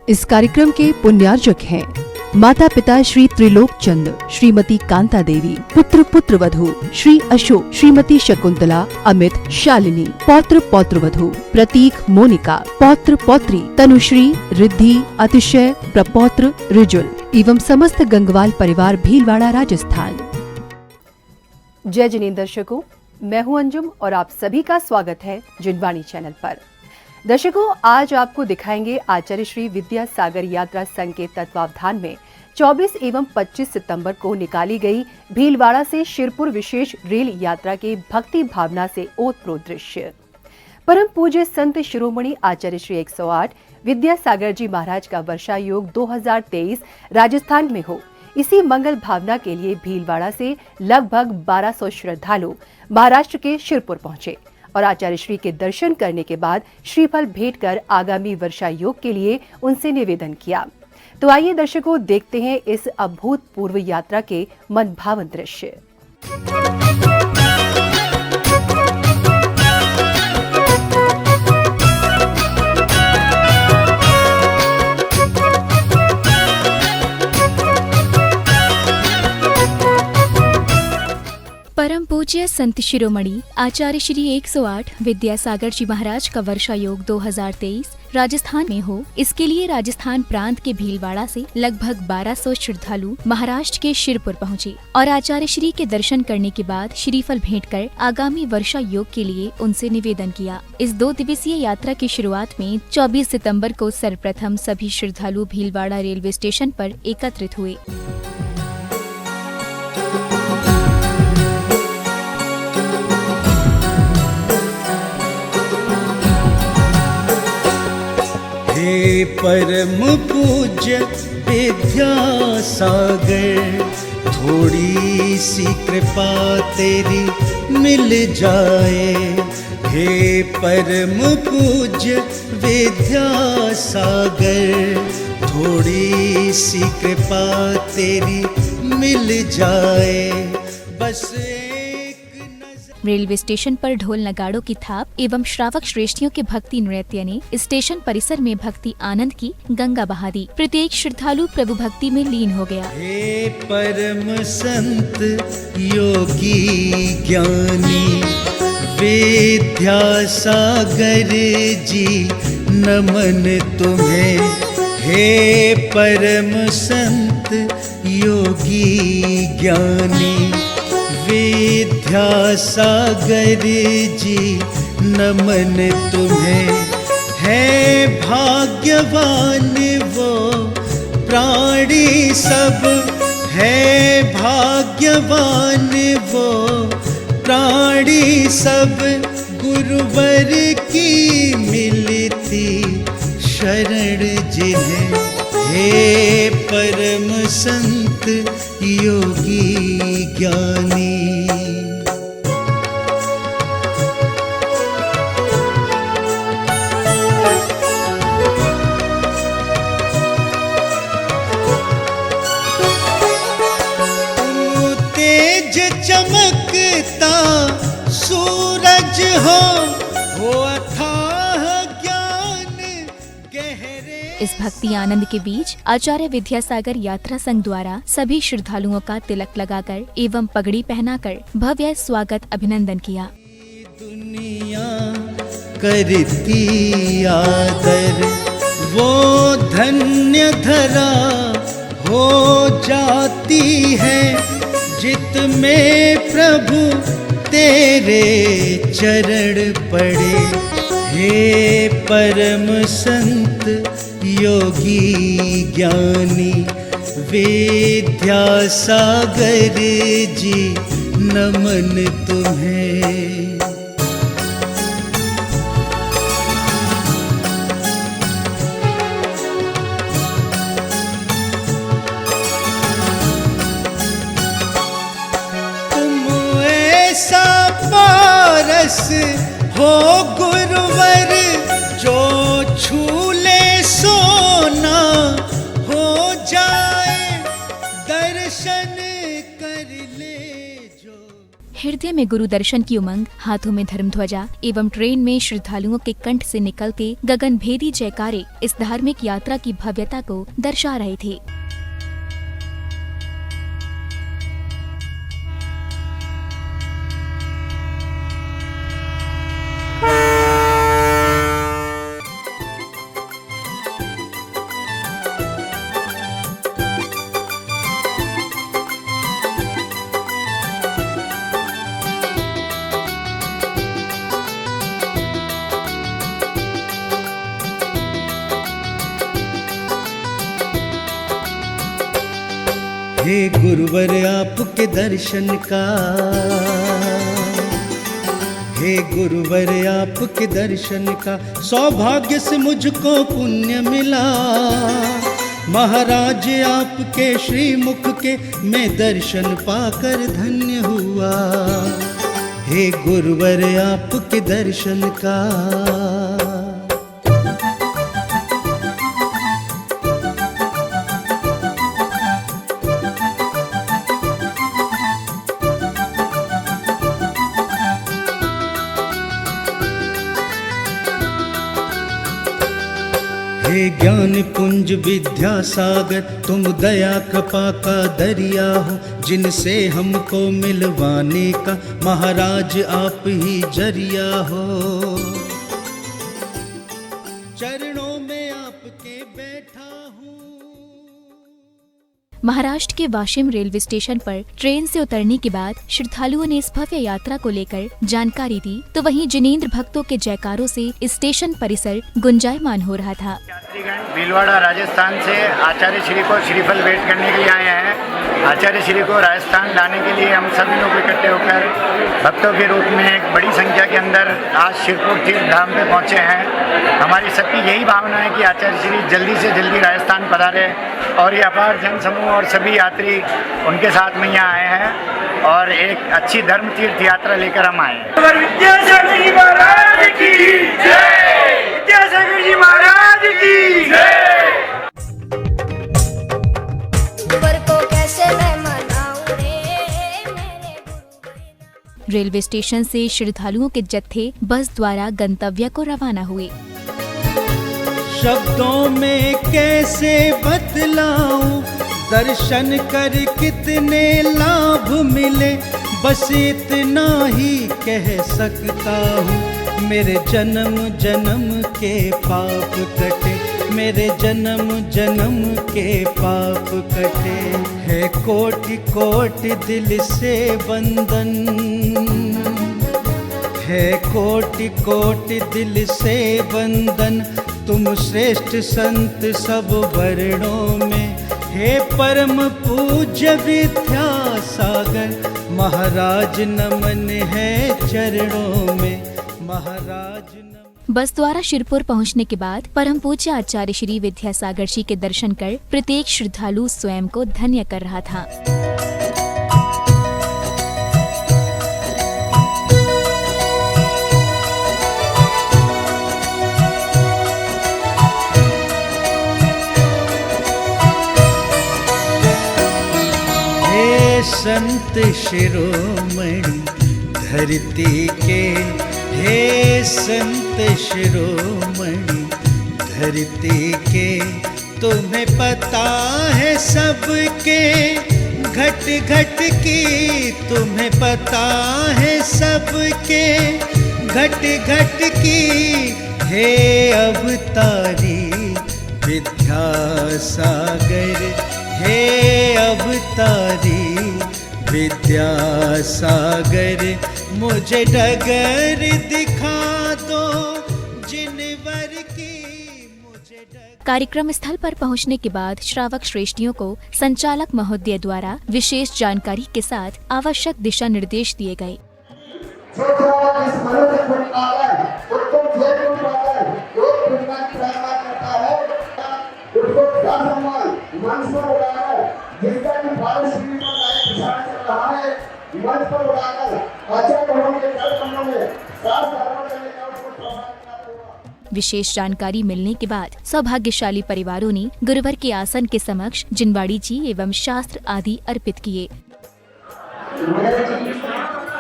इस कार्यक्रम के पुण्यार्जक हैं माता पिता श्री त्रिलोक चंद, श्रीमती कांता देवी, पुत्र पुत्र वधू श्री अशोक, श्रीमती शकुंतला, अमित, शालिनी, पौत्र पौत्र वधू प्रतीक, मोनिका, पौत्र पौत्री तनुश्री, रिद्धि, अतिशय, प्रपौत्र रिजुल एवं समस्त गंगवाल परिवार भीलवाड़ा राजस्थान। जय जिनेंद्र दर्शकों, मैं हूं अंजुम और आप सभी का स्वागत है जिनवाणी चैनल पर। दर्शकों, आज आपको दिखाएंगे आचार्य श्री विद्या सागर यात्रा संघ के तत्वावधान में 24 एवं 25 सितंबर को निकाली गई भीलवाड़ा से शिरपुर विशेष रेल यात्रा के भक्ति भावना से ओतप्रोत दृश्य। परम पूज्य संत शिरोमणि आचार्य श्री 108 विद्या सागर जी महाराज का वर्षा योग 2023 राजस्थान में हो, इसी मंगल भावना के लिए भीलवाड़ा से लगभग 1200 श्रद्धालु महाराष्ट्र के शिरपुर पहुंचे और आचार्य श्री के दर्शन करने के बाद श्रीफल भेंट कर आगामी वर्षा योग के लिए उनसे निवेदन किया। तो आइए दर्शकों, देखते हैं इस अभूतपूर्व यात्रा के मनभावन दृश्य। परम पूज्य संत शिरोमणि आचार्य श्री 108 विद्या सागर जी महाराज का वर्षा योग 2023 राजस्थान में हो, इसके लिए राजस्थान प्रांत के भीलवाड़ा से लगभग 1200 श्रद्धालु महाराष्ट्र के शिरपुर पहुंचे और आचार्य श्री के दर्शन करने के बाद श्रीफल भेंट कर आगामी वर्षा योग के लिए उनसे निवेदन किया। इस 2 दिवसीय यात्रा की शुरुआत में 24 सितंबर को सर्वप्रथम सभी श्रद्धालु भीलवाड़ा रेलवे स्टेशन पर एकत्रित हुए। हे परम पूज्य विद्या सागर, थोड़ी सी कृपा तेरी मिल जाए। हे परम पूज्य विद्या सागर, थोड़ी सी कृपा तेरी मिल जाए। बस रेलवे स्टेशन पर ढोल नगाड़ों की थाप एवं श्रावक श्रेष्ठियों के भक्ति नृत्य ने स्टेशन परिसर में भक्ति आनंद की गंगा बहा दी। प्रत्येक श्रद्धालु प्रभु भक्ति में लीन हो गया। हे परम संत योगी ज्ञानी विद्या सागर जी, नमन तुम्हें। हे परम संत योगी ज्ञानी विद्या सागर जी, नमन तुम्हें। है भाग्यवान वो प्राणी सब, है भाग्यवान वो प्राणी सब, गुरुवर की मिलती शरण जिन्हें। हे परम संत योगी ज्ञानी। तेज चमकता सूरज हो अथाह ज्ञान गहरे। इस भक्ति आनंद के बीच आचार्य विद्या सागर यात्रा संघ द्वारा सभी श्रद्धालुओं का तिलक लगाकर एवं पगड़ी पहनाकर भव्य स्वागत अभिनंदन किया। दुनिया करती आदर, वो धन्य धरा हो जाती है, जित में प्रभु तेरे चरण पड़े। हे परम संत योगी ज्ञानी विद्या सागर जी, नमन तुम्हें। तुम ऐसा पारस हो गुरुवर, जो छू ले सोना हो जाए, दर्शन कर ले जो। हृदय में गुरु दर्शन की उमंग, हाथों में धर्म ध्वजा एवं ट्रेन में श्रद्धालुओं के कंठ से निकलते गगनभेदी जयकारे इस धार्मिक यात्रा की भव्यता को दर्शा रहे थे। हे गुरुवर आपके दर्शन का, हे गुरुवर आपके दर्शन का सौभाग्य से मुझको पुण्य मिला। महाराज आपके श्रीमुख के मैं दर्शन पाकर धन्य हुआ। हे गुरुवर आपके दर्शन का। हे ज्ञान पुंज विद्या सागर तुम दया कृपा का दरिया हो, जिनसे हमको मिलवाने का महाराज आप ही जरिया हो। चरणों में आपके बैठा हूँ। महाराष्ट्र के वाशिम रेलवे स्टेशन पर ट्रेन से उतरने के बाद श्रद्धालुओं ने इस भव्य यात्रा को लेकर जानकारी दी, तो वहीं जिनेंद्र भक्तों के जयकारों से स्टेशन परिसर गुंजायमान हो रहा था। यात्रीगण भीलवाड़ा राजस्थान से आचार्य श्री को श्रीफल भेंट करने के लिए आए हैं। आचार्य श्री को राजस्थान लाने के लिए हम सभी लोग इकट्ठे होकर भक्तों के रूप में एक बड़ी संख्या के अंदर आज शिरपुर तीर्थ धाम पे पहुंचे हैं। हमारी सबकी यही भावना है कि आचार्य श्री जल्दी से जल्दी राजस्थान पधारे और ये अपार जन समूह और सभी यात्री उनके साथ में यहाँ आए हैं और एक अच्छी धर्म तीर्थ यात्रा लेकर हम आए हैं। विद्यासागर जी महाराज की जय, विद्यासागर जी महाराज की जय। रेलवे स्टेशन से श्रद्धालुओं के जत्थे बस द्वारा गंतव्य को रवाना हुए। शब्दों में कैसे बतलाऊं, दर्शन कर कितने लाभ मिले, बस इतना ही कह सकता हूँ। मेरे जन्म जन्म के पाप कटे, मेरे जन्म जन्म के पाप कटे। है कोटि कोटि दिल से बंधन, है कोटि कोटि दिल से बंधन। तुम श्रेष्ठ संत सब वर्णों में, हे परम पूज्य विद्यासागर। महाराज नमन है चरणों में, महाराज नमन। बस द्वारा शिरपुर पहुंचने के बाद परम पूज्य आचार्य श्री विद्यासागर जी के दर्शन कर प्रत्येक श्रद्धालु स्वयं को धन्य कर रहा था। संत शिरोमणि धरती के, हे संत शिरोमणि धरती के। तुम्हें पता है सबके घट घट की, तुम्हें पता है सबके घट घट की। हे अवतारी विद्यासागर, हे अवतारी विद्यासागर। मुझे डगर दिखा दो जिनवर की, मुझे डगर। कार्यक्रम स्थल पर पहुंचने के बाद श्रावक श्रेष्ठियों को संचालक महोदय द्वारा विशेष जानकारी के साथ आवश्यक दिशा निर्देश दिए गए। विशेष जानकारी मिलने के बाद सौभाग्यशाली परिवारों ने गुरुवर के आसन के समक्ष जिनवाड़ी जी एवं शास्त्र आदि अर्पित किए।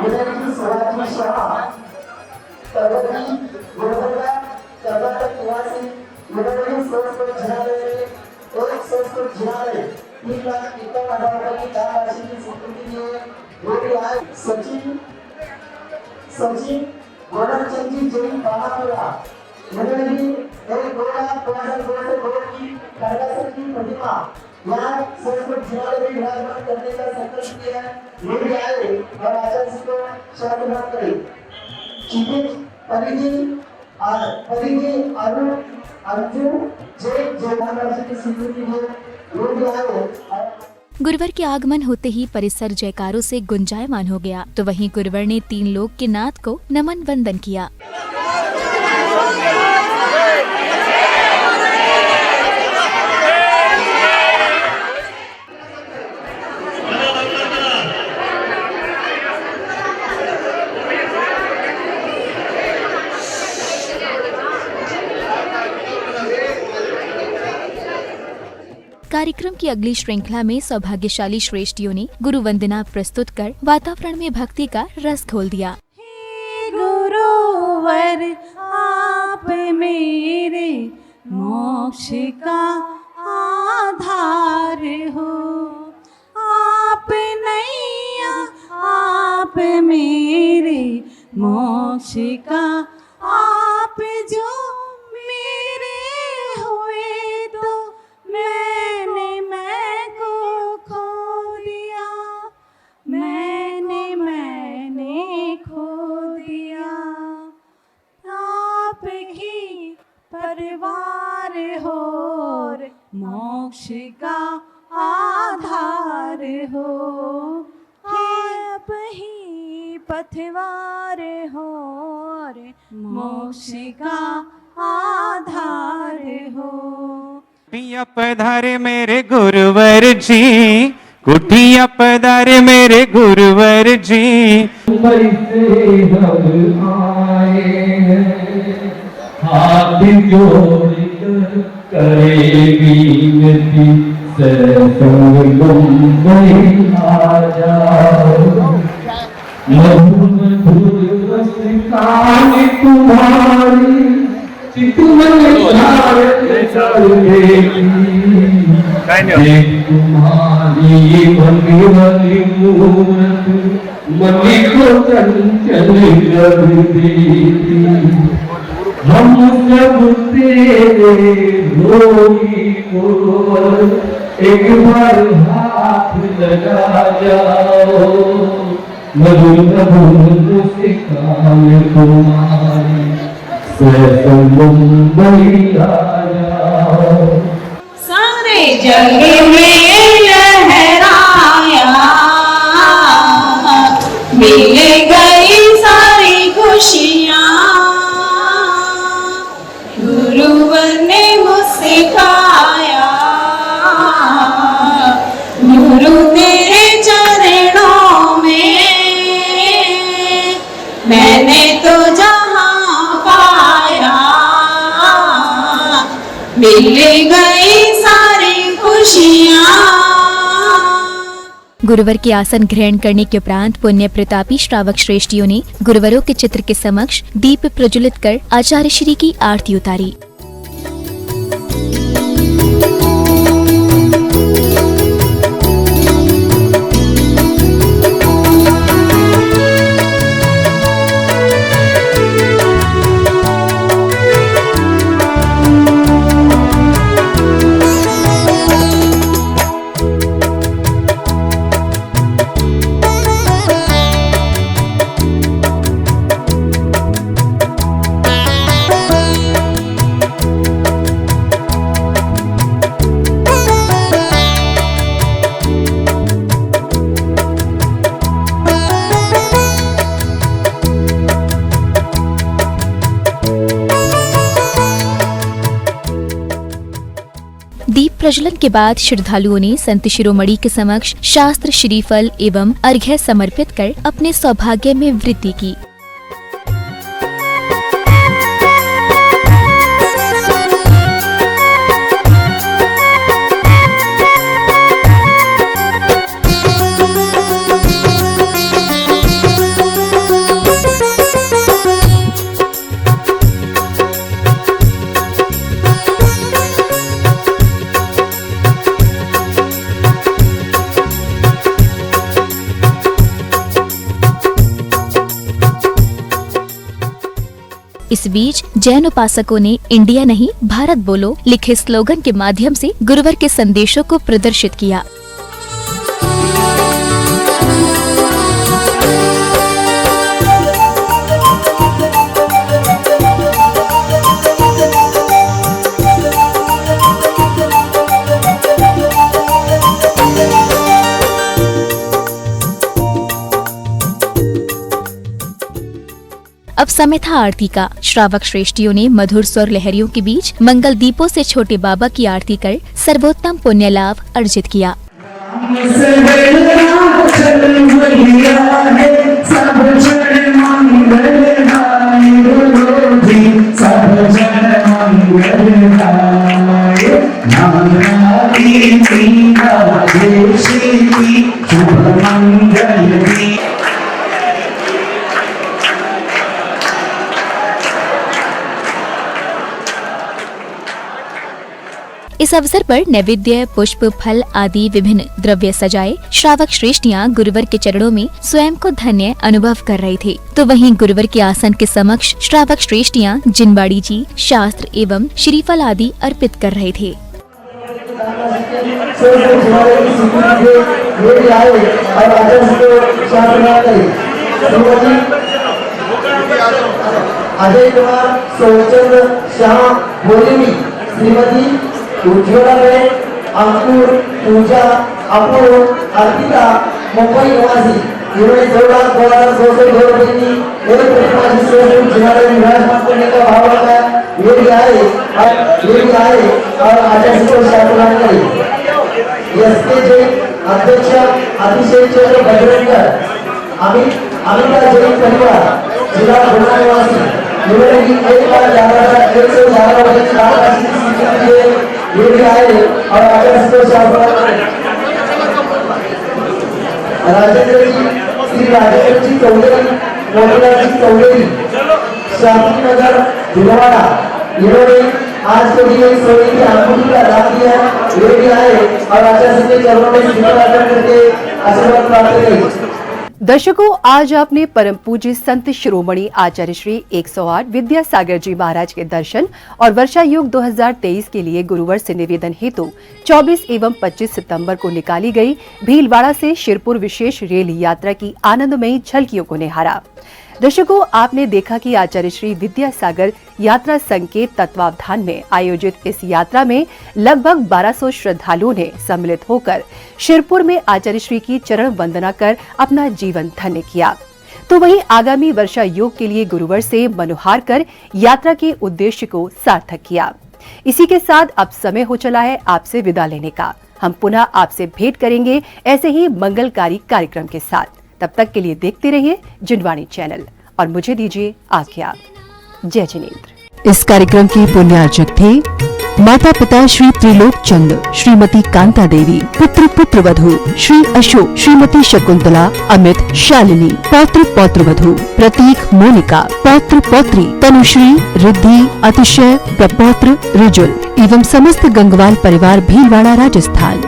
विनयजी शिवाजी शहा प्रगती गुरुवर्गा कर्नाटक निवासी विनयजी संस्कृत जिल्हालय एक संस्कृत जिल्हालय 3,51,000 की दान राशि की स्वीकृति लिए योगी आय सचिन गोरखचंद जी जैन बानापुरा विनयजी 1,02,2002 की कालिदास की प्रतिमा यहाँ संस्कृत जिल्हालय में विराजमान करने का संकल्प किया है। योगी आए और आचार्य जी को शपथ करें। क्षितिज परिधि अरुण अर्जुन जय महाराज की स्वीकृति है। योगी आए गुरुवर के आगमन होते ही परिसर जयकारों से गुंजायमान हो गया, तो वहीं गुरुवर ने 3 लोक के नाथ को नमन वंदन किया। कार्यक्रम की अगली श्रृंखला में सौभाग्यशाली श्रेष्ठियों ने गुरु वंदना प्रस्तुत कर वातावरण में भक्ति का रस घोल दिया। गुरुवर आप मेरे मोक्ष का आधार हो, आप नैया आप मेरे मोक्ष का, आप जो मेरे हुए तो मैंने मैं को खो दिया, मैंने खो दिया। आप ही परिवार हो, मोक्ष का आधार हो, आप ही पथवार हो, मोक्ष का आधार हो। कुटिया पधारे मेरे गुरुवर जी, कुटिया पधारे मेरे गुरुवर जी। मुंबई से हम आए हैं, हाथ जोड़कर करेगी विनती, सत्संग मुंबई आ जाओ। मधुर मधुर मुस्कान तुम्हारी, तुम्हारी भगवती मूरत मनी को चंचल कर देती। हम सब तेरे रोगी को एक बार हाथ लगा जाओ। मधुर मधुर मुस्कान तुम्हारी, मुंबई आ जाओ। सारे जग में लहराया, मिल गई सारी खुशियाँ, गुरुवर ने मुझसे सिखाया, गुरु तेरे चरणों में मैंने तो मिल गई सारी खुशियाँ। गुरुवर के आसन ग्रहण करने के उपरांत पुण्य प्रतापी श्रावक श्रेष्ठियों ने गुरुवरों के चित्र के समक्ष दीप प्रज्वलित कर आचार्य श्री की आरती उतारी। दीप प्रज्वलन के बाद श्रद्धालुओं ने संत शिरोमणि के समक्ष शास्त्र श्रीफल एवं अर्घ्य समर्पित कर अपने सौभाग्य में वृद्धि की। इस बीच जैन उपासकों ने इंडिया नहीं भारत बोलो लिखे स्लोगन के माध्यम से गुरुवर के संदेशों को प्रदर्शित किया। अब समय था आरती का। श्रावक श्रेष्ठियों ने मधुर स्वर लहरियों के बीच मंगल दीपों से छोटे बाबा की आरती कर सर्वोत्तम पुण्य लाभ अर्जित किया। इस अवसर पर नैवेद्य, पुष्प, फल आदि विभिन्न द्रव्य सजाए श्रावक श्रेष्ठियां गुरुवर के चरणों में स्वयं को धन्य अनुभव कर रहे थे। तो वहीं गुरुवर के आसन के समक्ष श्रावक श्रेष्ठियां जिनवाड़ी जी, शास्त्र एवं श्रीफल आदि अर्पित कर रहे थे। अजय कुमार, सोमचंद्र, श्याम, भोलिनी, श्रीमती उज्ज्वला में अंकुर, पूजा, अपूर्व, अर्पिता, मुंबई निवासी, इन्होंने 2,02,202 रुपए की एक प्रतिमा जिसको जिन्होंने विराजमान करने का भाव रखा है, ये भी आए और आचार्य को शासन करें। एसके जैन अध्यक्ष अभिषेक चंद्र बजरंगर, अमिता जैन परिवार, जिला गुना निवासी, इन्होंने भी 1,11,111 रुपए की राशि स्वीकार की है। ये भी आए और आचार्य को शासन करें। राजेंद्र जी, श्री राजेंद्र जी चौधरी, मोतीलाल जी चौधरी, शांति नगर भिलवाड़ा, इन्होंने आज को दी गई सोने की आंखों का दान दिया है। ये भी आए और आचार्य के चरणों में सिर अर्पण करके आशीर्वाद प्राप्त करें। दर्शकों, आज आपने परम पूज्य संत शिरोमणि आचार्य श्री 108 विद्यासागर जी महाराज के दर्शन और वर्षा योग 2023 के लिए गुरुवर से निवेदन हेतु 24 एवं 25 सितंबर को निकाली गई भीलवाड़ा से शिरपुर विशेष रेल यात्रा की आनंदमयी झलकियों को निहारा। दर्शकों, आपने देखा कि आचार्य श्री विद्यासागर यात्रा संघ के तत्वावधान में आयोजित इस यात्रा में लगभग 1200 श्रद्धालुओं ने सम्मिलित होकर शिरपुर में आचार्य श्री की चरण वंदना कर अपना जीवन धन्य किया। तो वहीं आगामी वर्षा योग के लिए गुरुवर से मनोहार कर यात्रा के उद्देश्य को सार्थक किया। इसी के साथ अब समय हो चला है आपसे विदा लेने का। हम पुनः आपसे भेंट करेंगे ऐसे ही मंगलकारी कार्यक्रम के साथ। तब तक के लिए देखते रहिए जिनवाणी चैनल और मुझे दीजिए आज्ञा। जय जिनेंद्र। इस कार्यक्रम के पुण्यार्चक थे माता पिता श्री त्रिलोक चंद, श्रीमती कांता देवी, पुत्र पुत्रवधू श्री अशोक, श्रीमती शकुंतला, अमित, शालिनी, पौत्र पौत्रवधू प्रतीक, मोनिका, पौत्र पौत्री तनुश्री, रिद्धि, अतिशय, प्रपौत्र रिजुल एवं समस्त गंगवाल परिवार भीलवाड़ा राजस्थान।